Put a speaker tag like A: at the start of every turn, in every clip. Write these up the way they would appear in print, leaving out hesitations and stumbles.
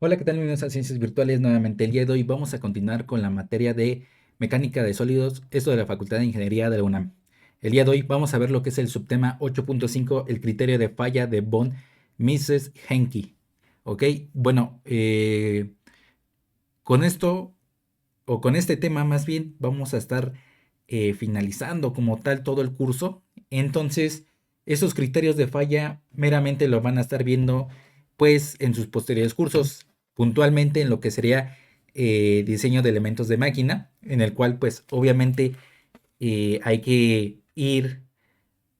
A: Hola, ¿qué tal? Bienvenidos a Ciencias Virtuales. Nuevamente el día de hoy vamos a continuar con la materia de Mecánica de Sólidos, esto de la Facultad de Ingeniería de la UNAM. El día de hoy vamos a ver lo que es el subtema 8.5, el criterio de falla de von Mises-Henke. Ok, bueno, con esto, o con este tema más bien, vamos a estar finalizando como tal todo el curso. Entonces, esos criterios de falla meramente lo van a estar viendo pues en sus posteriores cursos, puntualmente en lo que sería diseño de elementos de máquina, en el cual pues obviamente hay que ir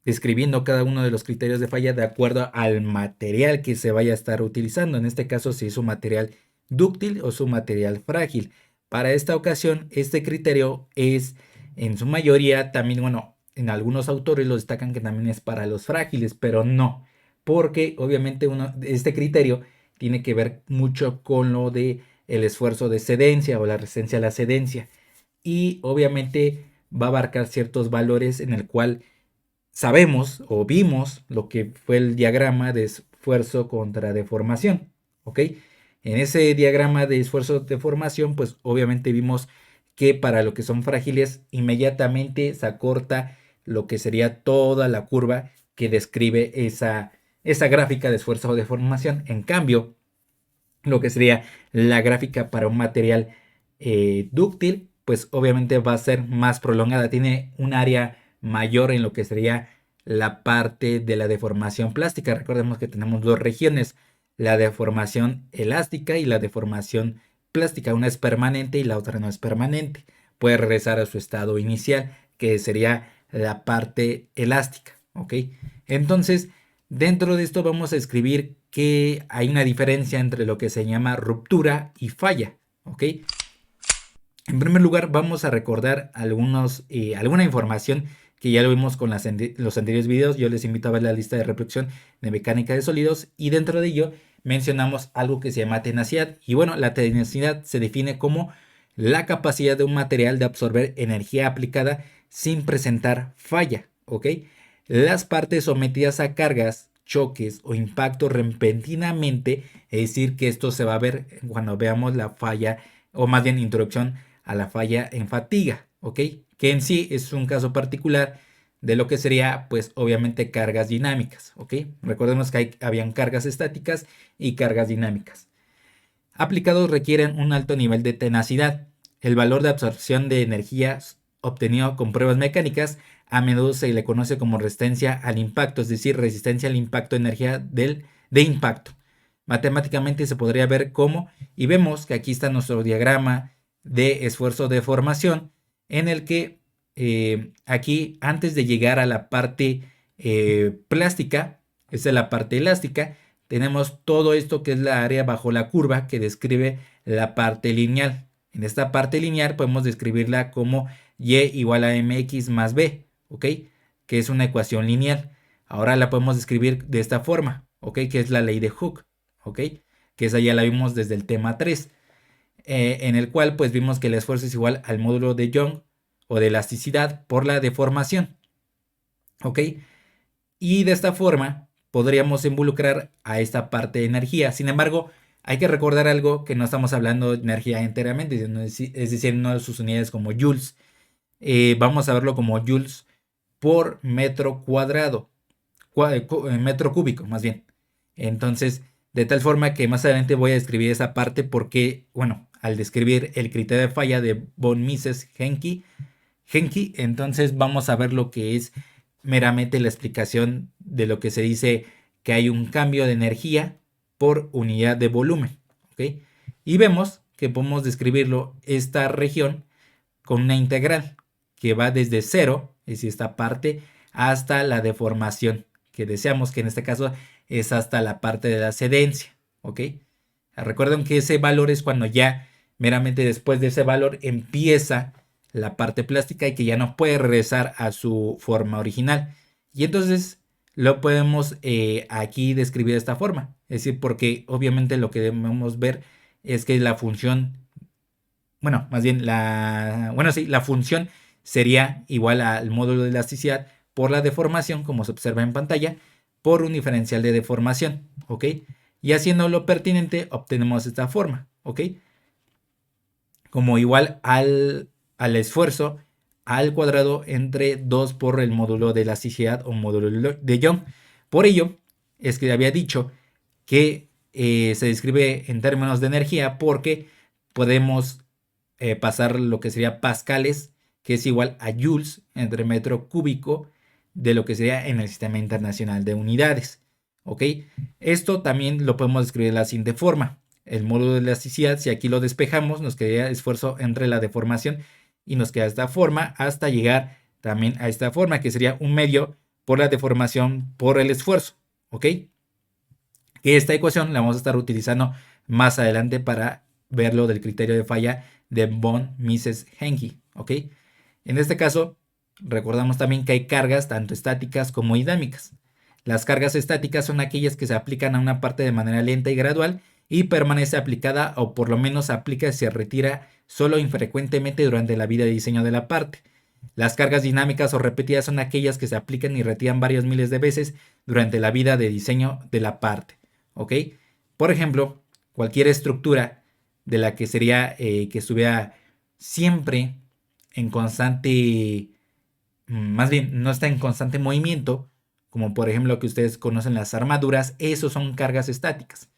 A: describiendo cada uno de los criterios de falla de acuerdo al material que se vaya a estar utilizando. En este caso, si es un material dúctil o su material frágil. Para esta ocasión, este criterio es en su mayoría también, bueno, en algunos autores lo destacan que también es para los frágiles, pero no, porque obviamente este criterio tiene que ver mucho con lo de el esfuerzo de cedencia o la resistencia a la cedencia y obviamente va a abarcar ciertos valores en el cual sabemos o vimos lo que fue el diagrama de esfuerzo contra deformación, ¿ok? En ese diagrama de esfuerzo deformación, pues obviamente vimos que para lo que son frágiles, inmediatamente se acorta lo que sería toda la curva que describe esa gráfica de esfuerzo o deformación. En cambio, lo que sería la gráfica para un material dúctil, pues obviamente va a ser más prolongada, tiene un área mayor en lo que sería la parte de la deformación plástica. Recordemos que tenemos dos regiones, la deformación elástica y la deformación plástica. Una es permanente y la otra no es permanente. Puede regresar a su estado inicial, que sería la parte elástica, ¿ok? Entonces, dentro de esto vamos a escribir que hay una diferencia entre lo que se llama ruptura y falla, ¿ok? En primer lugar, vamos a recordar alguna información que ya lo vimos con los anteriores videos. Yo les invito a ver la lista de reproducción de mecánica de sólidos y dentro de ello mencionamos algo que se llama tenacidad. Y bueno, la tenacidad se define como la capacidad de un material de absorber energía aplicada sin presentar falla, ¿ok? Las partes sometidas a cargas, choques o impactos repentinamente, es decir, que esto se va a ver cuando veamos la falla o más bien introducción a la falla en fatiga, ¿ok? Que en sí es un caso particular de lo que sería, pues obviamente cargas dinámicas, ¿ok? Recordemos que habían cargas estáticas y cargas dinámicas. Aplicados requieren un alto nivel de tenacidad. El valor de absorción de energía obtenido con pruebas mecánicas a menudo se le conoce como resistencia al impacto, es decir, resistencia al impacto de energía de impacto. Matemáticamente se podría ver cómo, y vemos que aquí está nuestro diagrama de esfuerzo de formación, en el que aquí antes de llegar a la parte plástica, esta es la parte elástica, tenemos todo esto que es la área bajo la curva que describe la parte lineal. En esta parte lineal podemos describirla como y igual a mx más b, ¿ok? Que es una ecuación lineal. Ahora la podemos describir de esta forma, ¿ok? Que es la ley de Hooke, ¿ok? Que esa ya la vimos desde el tema 3, en el cual pues vimos que el esfuerzo es igual al módulo de Young o de elasticidad por la deformación, ¿ok? Y de esta forma podríamos involucrar a esta parte de energía. Sin embargo, hay que recordar algo, que no estamos hablando de energía enteramente, es decir, no de sus unidades como joules. Vamos a verlo como joules por metro cuadrado, metro cúbico más bien. Entonces, de tal forma que más adelante voy a describir esa parte porque, bueno, al describir el criterio de falla de von Mises-Henke, entonces vamos a ver lo que es meramente la explicación de lo que se dice que hay un cambio de energía por unidad de volumen, ¿ok? Y vemos que podemos describirlo esta región con una integral que va desde cero, es decir, esta parte, hasta la deformación, que deseamos que en este caso es hasta la parte de la cedencia, ¿ok? Recuerden que ese valor es cuando ya meramente después de ese valor empieza la parte plástica y que ya no puede regresar a su forma original. Y entonces lo podemos aquí describir de esta forma. Es decir, porque obviamente lo que debemos ver es que la función, bueno, más bien la función sería igual al módulo de elasticidad por la deformación, como se observa en pantalla, por un diferencial de deformación, ¿ok? Y haciendo lo pertinente obtenemos esta forma, ¿ok? Como igual al esfuerzo al cuadrado entre 2 por el módulo de elasticidad o módulo de Young. Por ello, es que había dicho que se describe en términos de energía porque podemos pasar lo que sería pascales, que es igual a joules entre metro cúbico de lo que sería en el sistema internacional de unidades. ¿Ok? Esto también lo podemos describir de la siguiente forma. El módulo de elasticidad, si aquí lo despejamos, nos quedaría esfuerzo entre la deformación y nos queda esta forma hasta llegar también a esta forma, que sería un medio por la deformación por el esfuerzo. ¿Ok? Que esta ecuación la vamos a estar utilizando más adelante para ver lo del criterio de falla de von Mises-Henke. ¿Ok? En este caso, recordamos también que hay cargas tanto estáticas como dinámicas. Las cargas estáticas son aquellas que se aplican a una parte de manera lenta y gradual y permanece aplicada o por lo menos se aplica y se retira solo infrecuentemente durante la vida de diseño de la parte. Las cargas dinámicas o repetidas son aquellas que se aplican y retiran varios miles de veces durante la vida de diseño de la parte. ¿Ok? Por ejemplo, cualquier estructura de la que sería que estuviera siempre en constante, más bien no está en constante movimiento, como por ejemplo que ustedes conocen las armaduras, esos son cargas estáticas.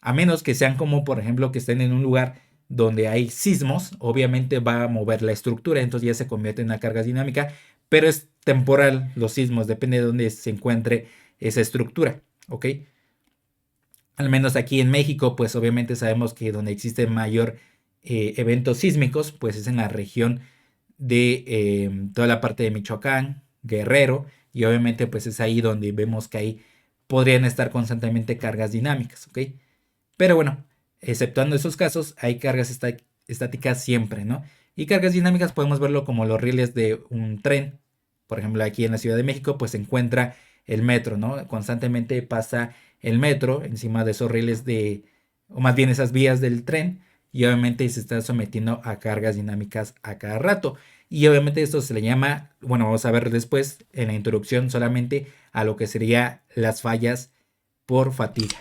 A: A menos que sean como por ejemplo que estén en un lugar donde hay sismos, obviamente va a mover la estructura, entonces ya se convierte en una carga dinámica, pero es temporal los sismos, depende de dónde se encuentre esa estructura, ¿ok? Al menos aquí en México, pues obviamente sabemos que donde existe mayor eventos sísmicos, pues es en la región de toda la parte de Michoacán, Guerrero, y obviamente pues es ahí donde vemos que ahí podrían estar constantemente cargas dinámicas, ¿ok? Pero bueno, exceptuando esos casos, hay cargas estáticas siempre, ¿no? Y cargas dinámicas podemos verlo como los rieles de un tren. Por ejemplo, aquí en la Ciudad de México, pues se encuentra el metro, ¿no? Constantemente pasa el metro encima de esos rieles o más bien esas vías del tren, y obviamente se está sometiendo a cargas dinámicas a cada rato. Y obviamente esto se le llama, bueno, vamos a ver después en la introducción solamente a lo que sería las fallas por fatiga.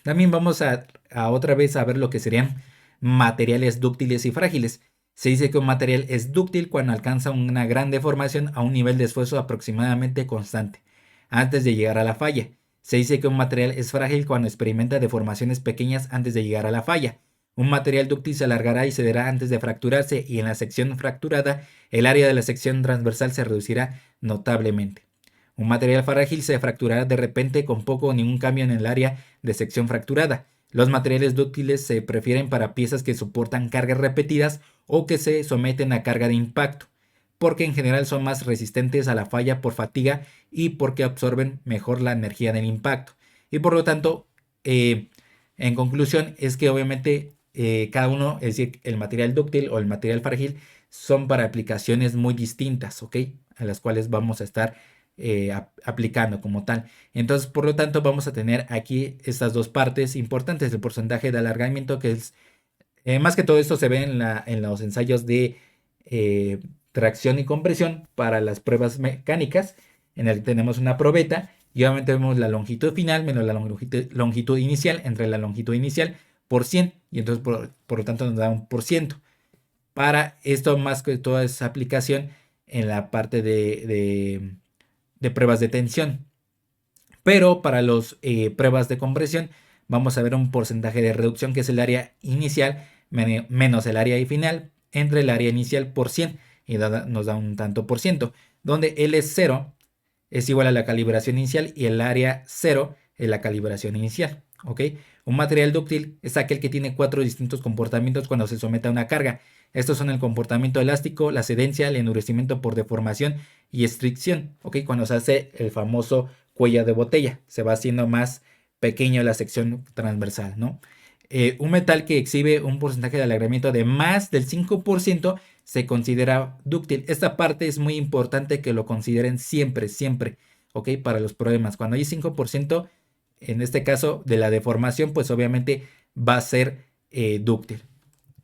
A: También vamos a otra vez a ver lo que serían materiales dúctiles y frágiles. Se dice que un material es dúctil cuando alcanza una gran deformación a un nivel de esfuerzo aproximadamente constante, antes de llegar a la falla. Se dice que un material es frágil cuando experimenta deformaciones pequeñas antes de llegar a la falla. Un material dúctil se alargará y cederá antes de fracturarse, y en la sección fracturada, el área de la sección transversal se reducirá notablemente. Un material frágil se fracturará de repente con poco o ningún cambio en el área de sección fracturada. Los materiales dúctiles se prefieren para piezas que soportan cargas repetidas o que se someten a carga de impacto, porque en general son más resistentes a la falla por fatiga y porque absorben mejor la energía del impacto. Y por lo tanto, en conclusión, es que obviamente cada uno, es decir, el material dúctil o el material frágil, son para aplicaciones muy distintas, ¿ok? A las cuales vamos a estar aplicando como tal. Entonces, por lo tanto, vamos a tener aquí estas dos partes importantes: el porcentaje de alargamiento, que es más que todo esto se ve en los ensayos de eh, tracción y compresión para las pruebas mecánicas, en el que tenemos una probeta y obviamente vemos la longitud final menos la longitud inicial entre la longitud inicial por 100, y entonces por lo tanto nos da un por ciento. Para esto, más que toda esa aplicación en la parte de pruebas de tensión. Pero para las pruebas de compresión vamos a ver un porcentaje de reducción, que es el área inicial menos el área final entre el área inicial por 100, y nos da un tanto por ciento, donde L0 es igual a la calibración inicial y el área 0 es la calibración inicial. ¿Ok? Un material dúctil es aquel que tiene 4 distintos comportamientos cuando se somete a una carga. Estos son el comportamiento elástico, la cedencia, el endurecimiento por deformación y estricción. ¿Ok? Cuando se hace el famoso cuello de botella, se va haciendo más pequeño la sección transversal, ¿no? Un metal que exhibe un porcentaje de alargamiento de más del 5% se considera dúctil. Esta parte es muy importante que lo consideren siempre, siempre, ¿ok? Para los problemas. Cuando hay 5%, en este caso de la deformación, pues obviamente va a ser dúctil,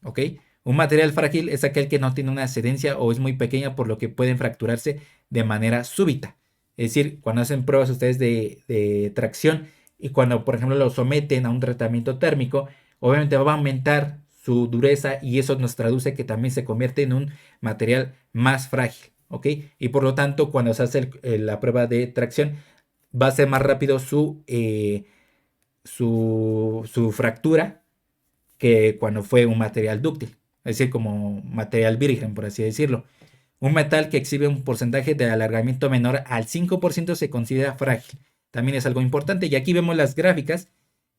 A: ¿ok? Un material frágil es aquel que no tiene una cedencia o es muy pequeña, por lo que pueden fracturarse de manera súbita. Es decir, cuando hacen pruebas ustedes de tracción y cuando por ejemplo lo someten a un tratamiento térmico, obviamente va a aumentar su dureza y eso nos traduce que también se convierte en un material más frágil, ¿ok? Y por lo tanto cuando se hace la prueba de tracción va a ser más rápido su fractura que cuando fue un material dúctil, es decir, como material virgen, por así decirlo. Un metal que exhibe un porcentaje de alargamiento menor al 5% se considera frágil. También es algo importante. Y aquí vemos las gráficas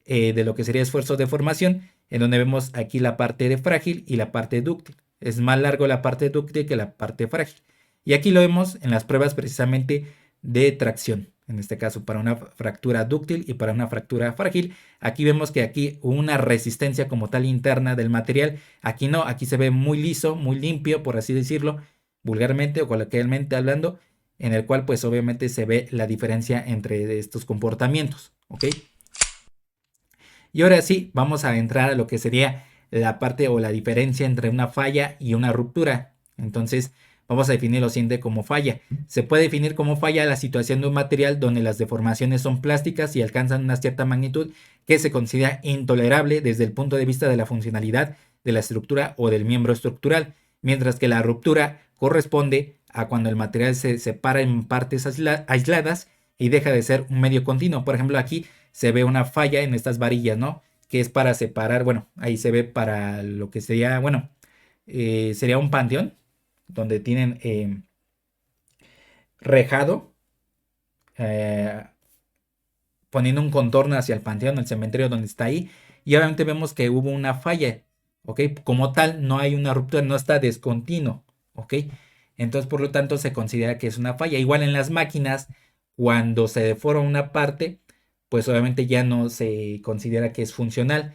A: de lo que sería esfuerzo de formación, en donde vemos aquí la parte de frágil y la parte dúctil. Es más largo la parte dúctil que la parte frágil. Y aquí lo vemos en las pruebas precisamente de tracción. En este caso para una fractura dúctil y para una fractura frágil. Aquí vemos que aquí una resistencia como tal interna del material. Aquí no, aquí se ve muy liso, muy limpio, por así decirlo, vulgarmente o coloquialmente hablando, en el cual pues obviamente se ve la diferencia entre estos comportamientos, ¿ok? Y ahora sí, vamos a entrar a lo que sería la parte o la diferencia entre una falla y una ruptura. Entonces, vamos a definir lo siguiente como falla. Se puede definir como falla la situación de un material donde las deformaciones son plásticas y alcanzan una cierta magnitud que se considera intolerable desde el punto de vista de la funcionalidad de la estructura o del miembro estructural, mientras que la ruptura corresponde a cuando el material se separa en partes aisladas y deja de ser un medio continuo. Por ejemplo, aquí se ve una falla en estas varillas, ¿no? Que es para separar, bueno, ahí se ve para lo que sería, bueno, sería un panteón donde tienen rejado, eh, poniendo un contorno hacia el panteón, el cementerio donde está ahí, y obviamente vemos que hubo una falla, ¿ok? Como tal, no hay una ruptura, no está descontinuo, ¿ok? Entonces, por lo tanto, se considera que es una falla. Igual en las máquinas, cuando se deforma una parte, pues obviamente ya no se considera que es funcional.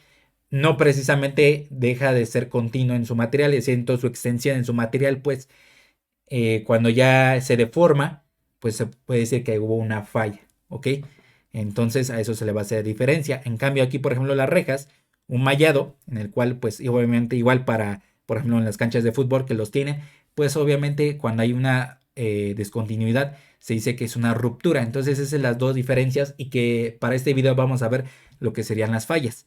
A: No precisamente deja de ser continuo en su material, es decir, en toda su extensión en su material, pues cuando ya se deforma, pues se puede decir que hubo una falla, ¿ok? Entonces a eso se le va a hacer diferencia. En cambio aquí, por ejemplo, las rejas, un mallado, en el cual pues y obviamente igual para, por ejemplo, en las canchas de fútbol que los tienen, pues obviamente cuando hay una descontinuidad se dice que es una ruptura. Entonces esas son las dos diferencias y que para este video vamos a ver lo que serían las fallas.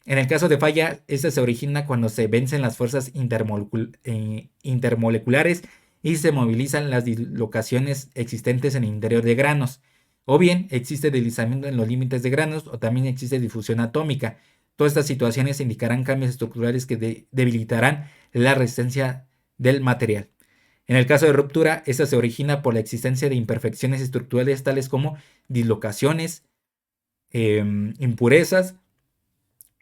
A: En el caso de falla, esta se origina cuando se vencen las fuerzas intermoleculares y se movilizan las dislocaciones existentes en el interior de granos. O bien existe deslizamiento en los límites de granos o también existe difusión atómica. Todas estas situaciones indicarán cambios estructurales que debilitarán la resistencia del material. En el caso de ruptura, esta se origina por la existencia de imperfecciones estructurales tales como dislocaciones, impurezas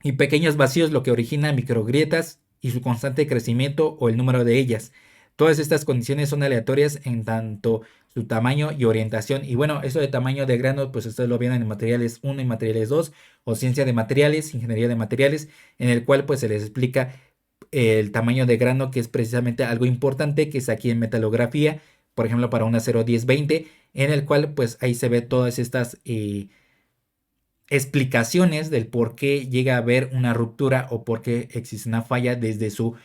A: y pequeños vacíos, lo que origina microgrietas y su constante crecimiento o el número de ellas. Todas estas condiciones son aleatorias en tanto su tamaño y orientación. Y bueno, eso de tamaño de grano, pues ustedes lo vieron en materiales 1 y materiales 2, o ciencia de materiales, ingeniería de materiales, en el cual pues se les explica el tamaño de grano, que es precisamente algo importante, que es aquí en metalografía, por ejemplo, para un acero 1020, en el cual pues ahí se ve todas estas explicaciones del por qué llega a haber una ruptura o por qué existe una falla desde su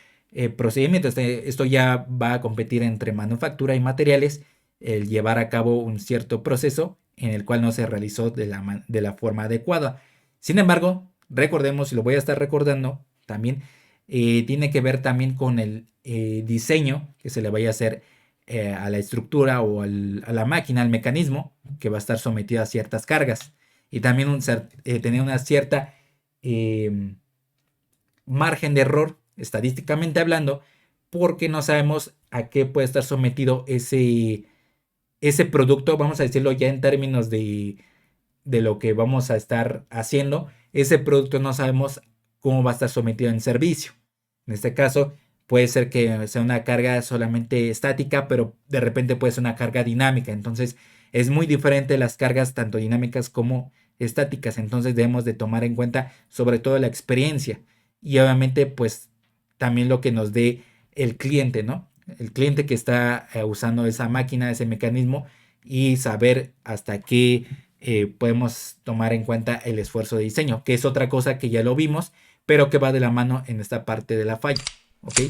A: procedimiento. Esto ya va a competir entre manufactura y materiales, el llevar a cabo un cierto proceso en el cual no se realizó de la forma adecuada. Sin embargo, recordemos, y lo voy a estar recordando también, tiene que ver también con el diseño que se le vaya a hacer a la estructura o a la máquina, al mecanismo, que va a estar sometida a ciertas cargas y también tener una cierta margen de error, estadísticamente hablando, porque no sabemos a qué puede estar sometido ese producto, vamos a decirlo ya en términos de lo que vamos a estar haciendo. Ese producto no sabemos cómo va a estar sometido en servicio. En este caso, puede ser que sea una carga solamente estática, pero de repente puede ser una carga dinámica. Entonces, es muy diferente las cargas tanto dinámicas como estáticas. Entonces, debemos de tomar en cuenta sobre todo la experiencia y obviamente, pues, también lo que nos dé el cliente, ¿no? El cliente que está usando esa máquina, ese mecanismo y saber hasta qué podemos tomar en cuenta el esfuerzo de diseño, que es otra cosa que ya lo vimos, pero que va de la mano en esta parte de la falla, ¿ok?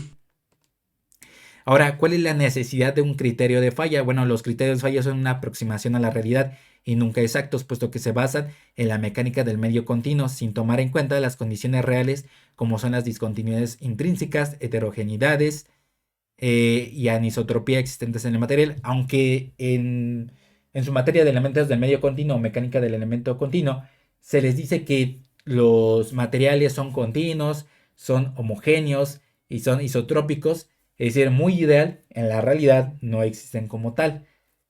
A: Ahora, ¿cuál es la necesidad de un criterio de falla? Bueno, los criterios de falla son una aproximación a la realidad y nunca exactos, puesto que se basan en la mecánica del medio continuo, sin tomar en cuenta las condiciones reales, como son las discontinuidades intrínsecas, heterogeneidades y anisotropía existentes en el material, aunque en su materia de elementos del medio continuo o mecánica del elemento continuo, se les dice que los materiales son continuos, son homogéneos y son isotrópicos, es decir, muy ideal, en la realidad no existen como tal.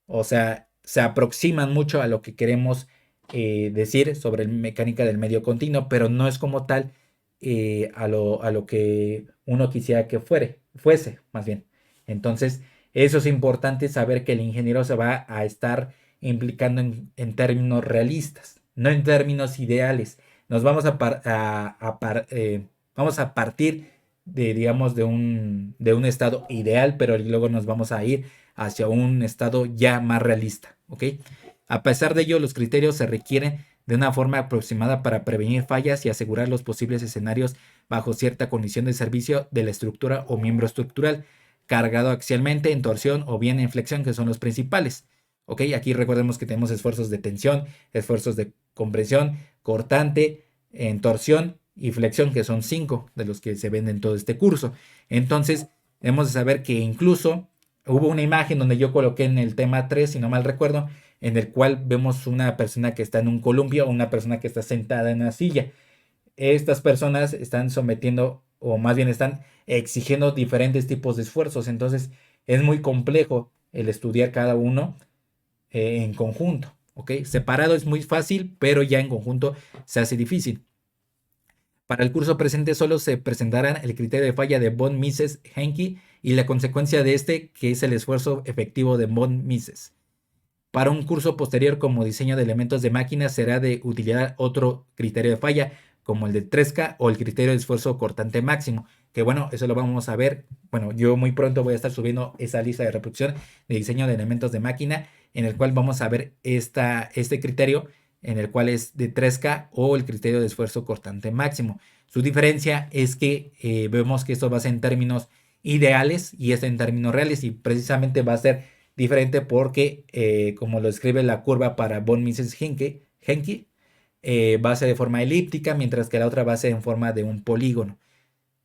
A: O sea, se aproximan mucho a lo que queremos decir sobre mecánica del medio continuo, pero no es como tal a lo que uno quisiera que fuese, más bien. Entonces, eso es importante saber que el ingeniero se va a estar implicando en términos realistas, no en términos ideales. Nos vamos vamos a partir de, digamos, de un estado ideal, pero luego nos vamos a ir hacia un estado ya más realista, ¿ok? A pesar de ello, los criterios se requieren de una forma aproximada para prevenir fallas y asegurar los posibles escenarios bajo cierta condición de servicio de la estructura o miembro estructural, cargado axialmente, en torsión o bien en flexión, que son los principales. ¿Ok? Aquí recordemos que tenemos esfuerzos de tensión, esfuerzos de compresión, cortante, en torsión y flexión, que son 5 de los que se ven en todo este curso. Entonces, debemos de saber que incluso hubo una imagen donde yo coloqué en el tema 3, si no mal recuerdo, en el cual vemos una persona que está en un columpio o una persona que está sentada en una silla. Estas personas están sometiendo, o más bien están exigiendo diferentes tipos de esfuerzos. Entonces, es muy complejo el estudiar cada uno en conjunto. ¿Ok? Separado es muy fácil, pero ya en conjunto se hace difícil. Para el curso presente solo se presentarán el criterio de falla de von Mises-Henke y la consecuencia de este, que es el esfuerzo efectivo de von Mises. Para un curso posterior como diseño de elementos de máquina será de utilizar otro criterio de falla, como el de Tresca o el criterio de esfuerzo cortante máximo, que bueno, eso lo vamos a ver. Bueno, yo muy pronto voy a estar subiendo esa lista de reproducción de diseño de elementos de máquina, en el cual vamos a ver este criterio, en el cual es de Tresca o el criterio de esfuerzo cortante máximo. Su diferencia es que vemos que esto va a ser en términos ideales y esto en términos reales, y precisamente va a ser diferente porque, como lo describe la curva para von Mises-Henke, va a ser de forma elíptica, mientras que la otra va a ser en forma de un polígono.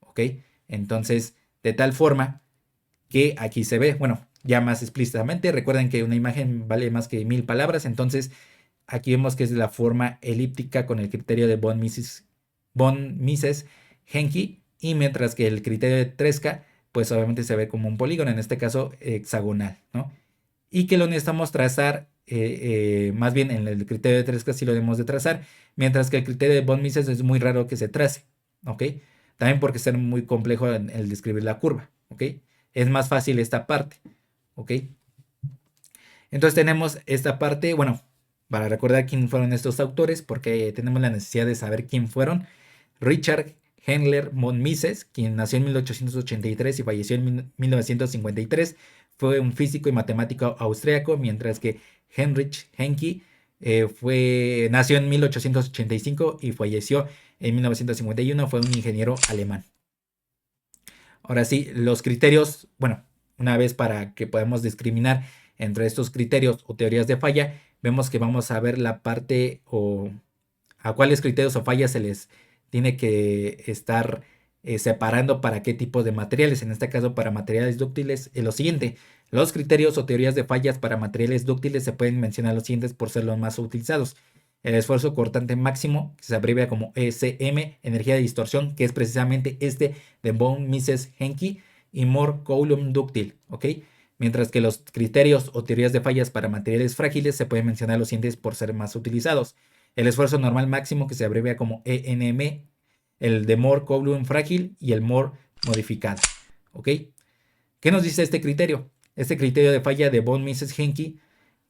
A: ¿Ok? Entonces, de tal forma que aquí se ve, bueno, ya más explícitamente, recuerden que una imagen vale más que 1000 palabras, entonces aquí vemos que es la forma elíptica con el criterio de von Mises-Henke, y mientras que el criterio de Tresca, pues obviamente se ve como un polígono, en este caso hexagonal, ¿no? Y que lo necesitamos trazar, más bien en el criterio de Tresca sí lo debemos de trazar, mientras que el criterio de von Mises es muy raro que se trace, ¿ok? También porque es muy complejo en el describir la curva, ¿ok? Es más fácil esta parte, ¿ok? Entonces tenemos esta parte, bueno, para recordar quién fueron estos autores, porque tenemos la necesidad de saber quién fueron. Richard Handler von Mises, quien nació en 1883 y falleció en 1953, fue un físico y matemático austríaco, mientras que Heinrich Henke nació en 1885 y falleció en 1951, fue un ingeniero alemán. Ahora sí, los criterios, bueno, una vez para que podamos discriminar entre estos criterios o teorías de falla, vemos que vamos a ver la parte o a cuáles criterios o fallas se les tiene que estar separando para qué tipo de materiales. En este caso, para materiales dúctiles, es lo siguiente. Los criterios o teorías de fallas para materiales dúctiles se pueden mencionar los siguientes por ser los más utilizados. El esfuerzo cortante máximo, que se abrevia como ECM, energía de distorsión, que es precisamente este de von Mises-Henke, y Mohr-Coulomb dúctil, ¿ok? Mientras que los criterios o teorías de fallas para materiales frágiles se pueden mencionar los siguientes por ser más utilizados. El esfuerzo normal máximo, que se abrevia como ENM, el de Mohr-Coulomb frágil y el Mohr modificado, ¿ok? ¿Qué nos dice este criterio? Este criterio de falla de von Mises-Henke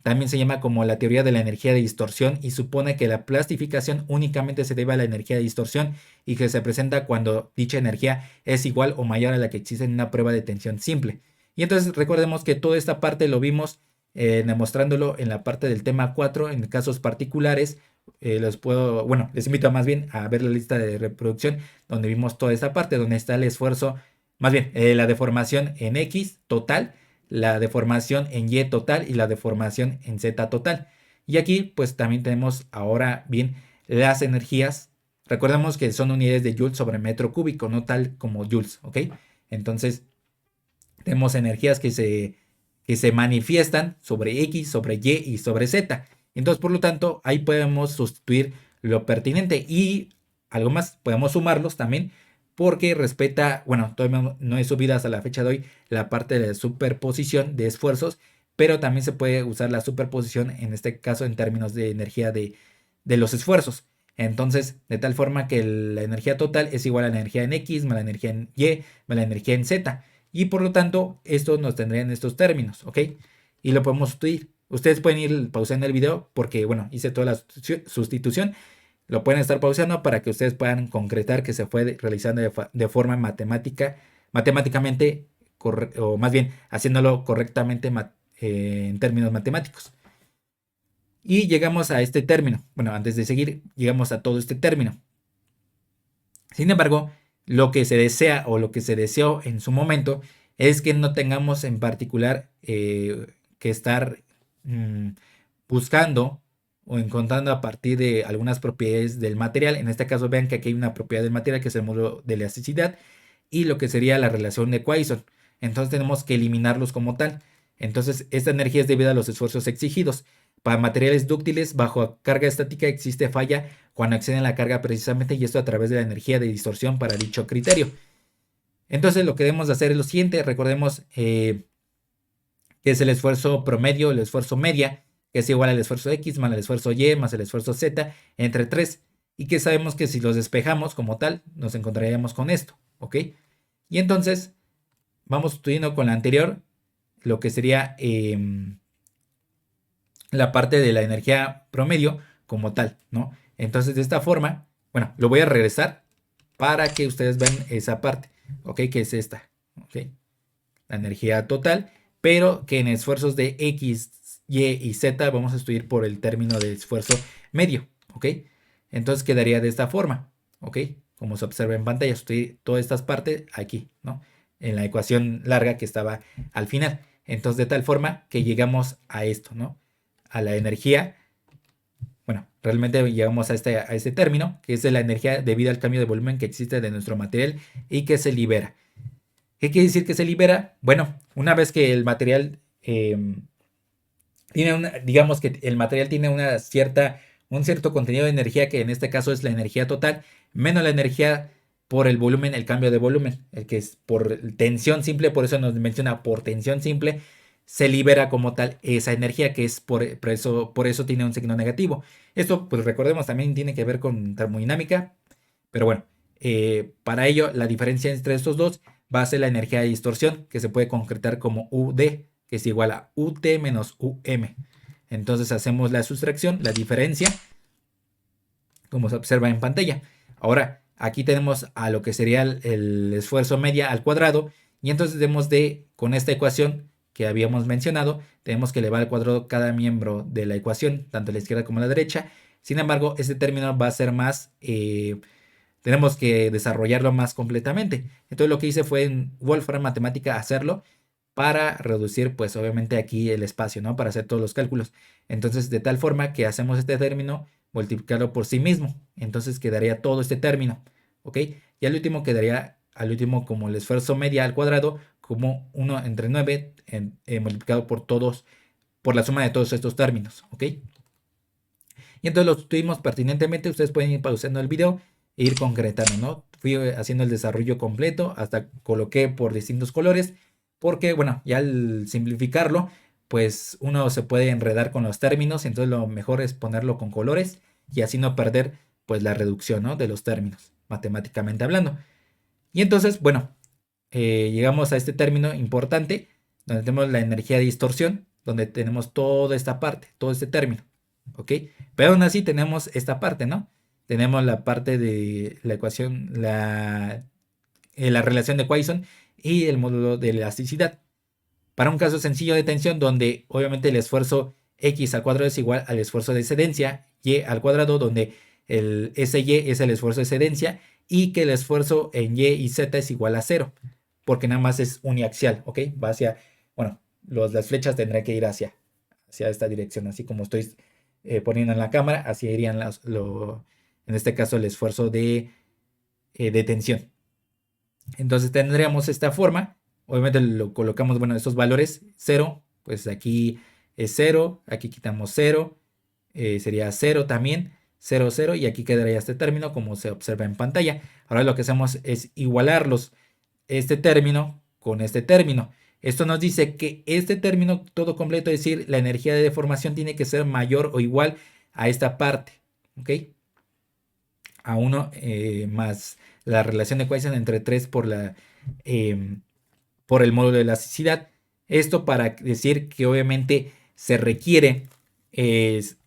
A: también se llama como la teoría de la energía de distorsión y supone que la plastificación únicamente se debe a la energía de distorsión y que se presenta cuando dicha energía es igual o mayor a la que existe en una prueba de tensión simple. Y entonces recordemos que toda esta parte lo vimos demostrándolo en la parte del tema 4 en casos particulares. Les invito más bien a ver la lista de reproducción donde vimos toda esta parte, donde está el esfuerzo, más bien la deformación en X total, la deformación en Y total y la deformación en Z total. Y aquí pues también tenemos ahora bien las energías. Recordemos que son unidades de joules sobre metro cúbico, no tal como joules, ¿ok? Entonces tenemos energías que se manifiestan sobre X, sobre Y y sobre Z. Entonces, por lo tanto, ahí podemos sustituir lo pertinente y algo más, podemos sumarlos también porque respeta, bueno, todavía no he subido hasta la fecha de hoy la parte de superposición de esfuerzos, pero también se puede usar la superposición en este caso en términos de energía de los esfuerzos. Entonces, de tal forma que la energía total es igual a la energía en X más la energía en Y más la energía en Z. Y por lo tanto, esto nos tendría en estos términos, ¿ok? Y lo podemos sustituir. Ustedes pueden ir pausando el video porque, bueno, hice toda la sustitución. Lo pueden estar pausando para que ustedes puedan concretar que se fue realizando de forma matemáticamente, o más bien haciéndolo correctamente en términos matemáticos. Y llegamos a este término. Bueno, antes de seguir, llegamos a todo este término. Sin embargo, lo que se desea o lo que se deseó en su momento es que no tengamos en particular que estar buscando o encontrando a partir de algunas propiedades del material. En este caso, vean que aquí hay una propiedad del material que es el módulo de elasticidad y lo que sería la relación de Quaison. Entonces tenemos que eliminarlos como tal. Entonces, esta energía es debido a los esfuerzos exigidos. Para materiales dúctiles bajo carga estática existe falla cuando exceden la carga precisamente y esto a través de la energía de distorsión para dicho criterio. Entonces lo que debemos hacer es lo siguiente, recordemos que es el esfuerzo promedio, el esfuerzo media, que es igual al esfuerzo X más el esfuerzo Y más el esfuerzo Z entre 3 y que sabemos que si los despejamos como tal nos encontraríamos con esto, ¿ok? Y entonces vamos sustituyendo con la anterior lo que sería la parte de la energía promedio como tal, ¿no? Entonces, de esta forma, bueno, lo voy a regresar para que ustedes vean esa parte, ¿ok? Que es esta, ¿ok? La energía total, pero que en esfuerzos de X, Y y Z vamos a estudiar por el término de esfuerzo medio, ¿ok? Entonces quedaría de esta forma, ¿ok? Como se observa en pantalla, estoy todas estas partes aquí, ¿no? En la ecuación larga que estaba al final. Entonces, de tal forma que llegamos a esto, ¿no? A la energía, bueno, realmente llegamos a este término, que es de la energía debido al cambio de volumen que existe de nuestro material y que se libera. ¿Qué quiere decir que se libera? Bueno, una vez que el material digamos que el material tiene un cierto contenido de energía, que en este caso es la energía total, menos la energía por el volumen, el cambio de volumen, el que es por tensión simple, por eso nos menciona por tensión simple, se libera como tal esa energía que es por eso tiene un signo negativo. Esto, pues recordemos, también tiene que ver con termodinámica, pero bueno, para ello la diferencia entre estos dos va a ser la energía de distorsión, que se puede concretar como UD, que es igual a UT menos UM. Entonces hacemos la sustracción, la diferencia, como se observa en pantalla. Ahora, aquí tenemos a lo que sería el esfuerzo media al cuadrado, y entonces debemos con esta ecuación que habíamos mencionado, tenemos que elevar al cuadrado cada miembro de la ecuación, tanto a la izquierda como a la derecha. Sin embargo, este término va a ser más, tenemos que desarrollarlo más completamente. Entonces lo que hice fue en Wolfram Matemática hacerlo para reducir, pues obviamente aquí el espacio, ¿no? Para hacer todos los cálculos. Entonces, de tal forma que hacemos este término, multiplicarlo por sí mismo. Entonces quedaría todo este término, ¿ok? Y al último quedaría, como el esfuerzo media al cuadrado, como 1 entre 9 multiplicado por la suma de todos estos términos, ¿ok? Y entonces lo tuvimos pertinentemente. Ustedes pueden ir pausando el video e ir concretando, ¿no? Fui haciendo el desarrollo completo hasta coloqué por distintos colores. Porque, bueno, ya al simplificarlo, pues uno se puede enredar con los términos. Entonces lo mejor es ponerlo con colores y así no perder, pues, la reducción, ¿no? De los términos, matemáticamente hablando. Y entonces, bueno, llegamos a este término importante, donde tenemos la energía de distorsión, donde tenemos toda esta parte, todo este término, ¿ok? Pero aún así tenemos esta parte, ¿no? Tenemos la parte de la ecuación, la relación de Quaison y el módulo de elasticidad. Para un caso sencillo de tensión, donde obviamente el esfuerzo X al cuadrado es igual al esfuerzo de excedencia, Y al cuadrado, donde el SY es el esfuerzo de excedencia, y que el esfuerzo en Y y Z es igual a 0, porque nada más es uniaxial, ¿ok? Va hacia, bueno, las flechas tendrán que ir hacia esta dirección, así como estoy poniendo en la cámara, así irían en este caso el esfuerzo de tensión. Entonces tendríamos esta forma, obviamente lo colocamos, bueno, estos valores, 0, pues aquí es 0, aquí quitamos 0, sería 0 también, 0, 0, y aquí quedaría este término como se observa en pantalla. Ahora lo que hacemos es igualarlos, este término con este término. Esto nos dice que este término todo completo, es decir, la energía de deformación tiene que ser mayor o igual a esta parte, ¿ok? A 1 más la relación de ecuación entre 3 por el módulo de elasticidad. Esto para decir que obviamente se requiere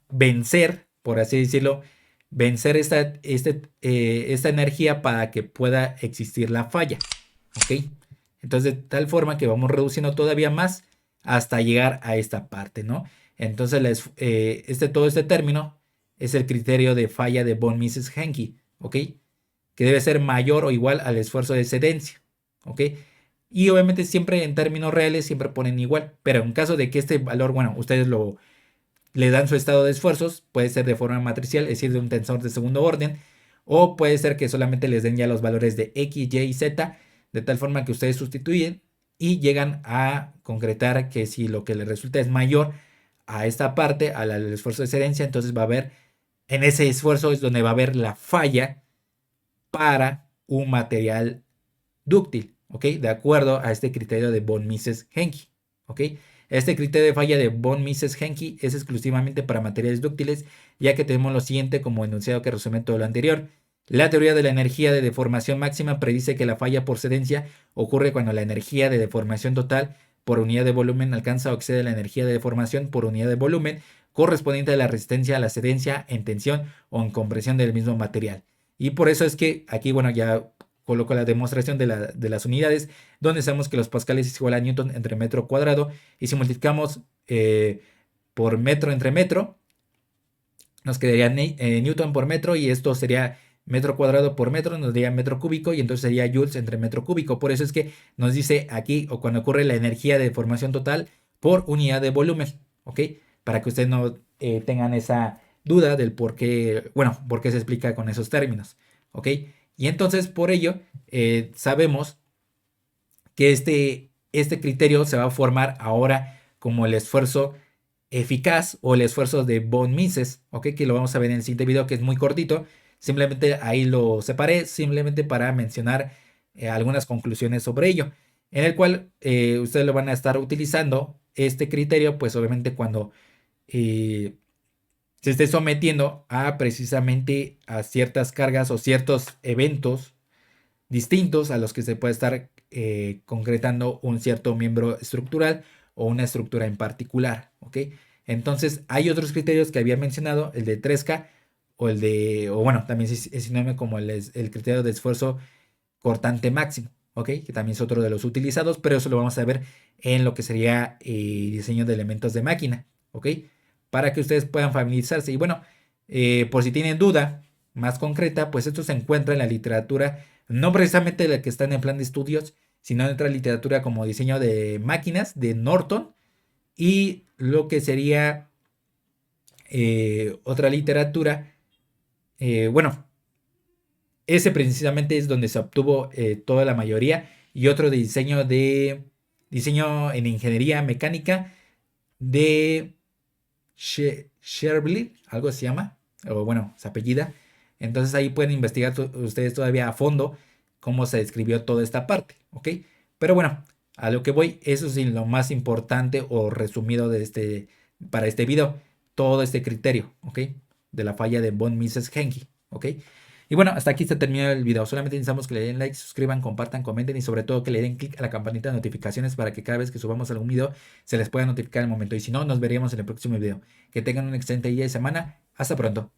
A: vencer, por así decirlo, vencer esta energía para que pueda existir la falla. ¿Ok? Entonces, de tal forma que vamos reduciendo todavía más hasta llegar a esta parte, ¿no? Entonces, todo este término es el criterio de falla de von Mises-Henke, ¿ok? Que debe ser mayor o igual al esfuerzo de excedencia, ¿ok? Y obviamente siempre en términos reales siempre ponen igual, pero en caso de que este valor, bueno, ustedes le dan su estado de esfuerzos, puede ser de forma matricial, es decir, de un tensor de segundo orden, o puede ser que solamente les den ya los valores de X, Y y Z, de tal forma que ustedes sustituyen y llegan a concretar que si lo que les resulta es mayor a esta parte, al esfuerzo de excedencia, entonces va a haber, en ese esfuerzo es donde va a haber la falla para un material dúctil, ¿ok? De acuerdo a este criterio de von Mises-Henke, ¿ok? Este criterio de falla de von Mises-Henke es exclusivamente para materiales dúctiles, ya que tenemos lo siguiente como enunciado que resume todo lo anterior. La teoría de la energía de deformación máxima predice que la falla por excedencia ocurre cuando la energía de deformación total por unidad de volumen alcanza o excede la energía de deformación por unidad de volumen correspondiente a la resistencia a la excedencia en tensión o en compresión del mismo material. Y por eso es que aquí, bueno, ya coloco la demostración de las unidades, donde sabemos que los pascales es igual a Newton entre metro cuadrado, y si multiplicamos por metro entre metro, nos quedaría Newton por metro, y esto sería metro cuadrado por metro, nos daría metro cúbico, y entonces sería joules entre metro cúbico. Por eso es que nos dice aquí, o cuando ocurre la energía de deformación total por unidad de volumen, ¿ok? Para que ustedes no tengan esa duda del por qué, bueno, por qué se explica con esos términos, ¿ok? Y entonces por ello sabemos que este criterio se va a formar ahora como el esfuerzo eficaz o el esfuerzo de von Mises, ¿ok? Que lo vamos a ver en el siguiente video, que es muy cortito. Simplemente ahí lo separé, simplemente para mencionar algunas conclusiones sobre ello, en el cual ustedes lo van a estar utilizando este criterio, pues obviamente cuando se esté sometiendo a precisamente a ciertas cargas o ciertos eventos distintos a los que se puede estar concretando un cierto miembro estructural o una estructura en particular, ¿ok? Entonces hay otros criterios que había mencionado, el de 3K o bueno, también es sinónimo como el criterio de esfuerzo cortante máximo, ¿ok? Que también es otro de los utilizados, pero eso lo vamos a ver en lo que sería diseño de elementos de máquina, ¿ok? Para que ustedes puedan familiarizarse. Y bueno, por si tienen duda más concreta, pues esto se encuentra en la literatura, no precisamente la que está en el plan de estudios, sino en otra literatura como diseño de máquinas de Norton y lo que sería otra literatura, bueno, ese precisamente es donde se obtuvo toda la mayoría, y otro de diseño en ingeniería mecánica de Sherbley, algo se llama, o bueno, se apellida. Entonces ahí pueden investigar ustedes todavía a fondo cómo se describió toda esta parte, ¿ok? Pero bueno, a lo que voy, eso es lo más importante o resumido para este video, todo este criterio, ¿ok? De la falla de von Mises-Henke, ¿ok? Y bueno, hasta aquí se terminó el video. Solamente necesitamos que le den like, suscriban, compartan, comenten y sobre todo que le den click a la campanita de notificaciones para que cada vez que subamos algún video se les pueda notificar al momento. Y si no, nos veríamos en el próximo video. Que tengan un excelente día y semana. Hasta pronto.